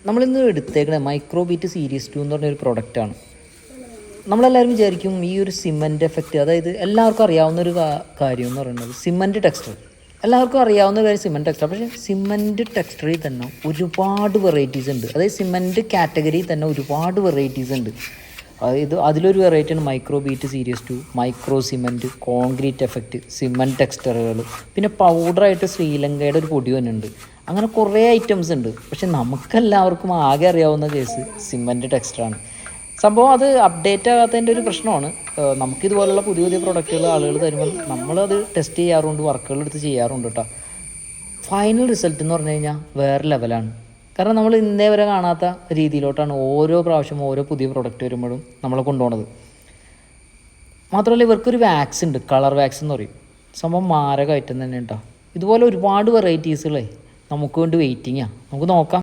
നമ്മളിന്ന് എടുത്തേക്കണ മൈക്രോബീറ്റ് സീരീസ് 2 എന്ന് പറഞ്ഞൊരു പ്രൊഡക്റ്റാണ്. നമ്മളെല്ലാവരും വിചാരിക്കും ഈ ഒരു സിമൻറ്റ് എഫക്റ്റ്, അതായത് എല്ലാവർക്കും അറിയാവുന്നൊരു കാര്യം എന്ന് പറയുന്നത് സിമൻറ്റ് ടെക്സ്ചർ. എല്ലാവർക്കും അറിയാവുന്ന കാര്യം സിമൻറ്റ് ടെക്സ്ചർ. പക്ഷേ സിമൻറ്റ് ടെക്സ്ചറിൽ തന്നെ ഒരുപാട് വെറൈറ്റീസ് ഉണ്ട്. അതായത് സിമൻറ്റ് കാറ്റഗറിയിൽ തന്നെ ഒരുപാട് വെറൈറ്റീസ് ഉണ്ട്. അതായത് അതിലൊരു വെറൈറ്റിയാണ് microbeat series 2, micro cement, concrete effect, cement ടെക്സ്ചറുകൾ, പിന്നെ പൗഡറായിട്ട് ശ്രീലങ്കയുടെ ഒരു പൊടി തന്നെ ഉണ്ട്. അങ്ങനെ കുറേ ഐറ്റംസ് ഉണ്ട്. പക്ഷെ നമുക്കെല്ലാവർക്കും ആകെ അറിയാവുന്ന കേസ് സിമൻറ്റ് ടെക്സ്ചറാണ്. സംഭവം അത് അപ്ഡേറ്റ് ആകാത്തതിൻ്റെ ഒരു പ്രശ്നമാണ്. നമുക്കിതുപോലുള്ള പുതിയ പുതിയ പ്രൊഡക്റ്റുകൾ ആളുകൾ തരുമ്പോൾ നമ്മളത് ടെസ്റ്റ് ചെയ്യാറുണ്ട്, വർക്കുകൾ എടുത്ത് ചെയ്യാറുണ്ട് കേട്ടോ. ഫൈനൽ റിസൾട്ട് എന്ന് പറഞ്ഞു കഴിഞ്ഞാൽ വേറെ ലെവലാണ്. കാരണം നമ്മൾ ഇന്നേ വരെ കാണാത്ത രീതിയിലോട്ടാണ് ഓരോ പ്രാവശ്യം ഓരോ പുതിയ പ്രൊഡക്റ്റ് വരുമ്പോഴും നമ്മളെ കൊണ്ടുപോകുന്നത്. മാത്രമല്ല ഇവർക്കൊരു വാക്സ് ഉണ്ട്, കളർ വാക്സ് എന്ന് പറയും. സംഭവം മാരക ഐറ്റം തന്നെ കേട്ടോ. ഇതുപോലെ ഒരുപാട് വെറൈറ്റീസുകളെ നമുക്ക് വേണ്ടി വെയിറ്റിങ്ങാണ്. നമുക്ക് നോക്കാം.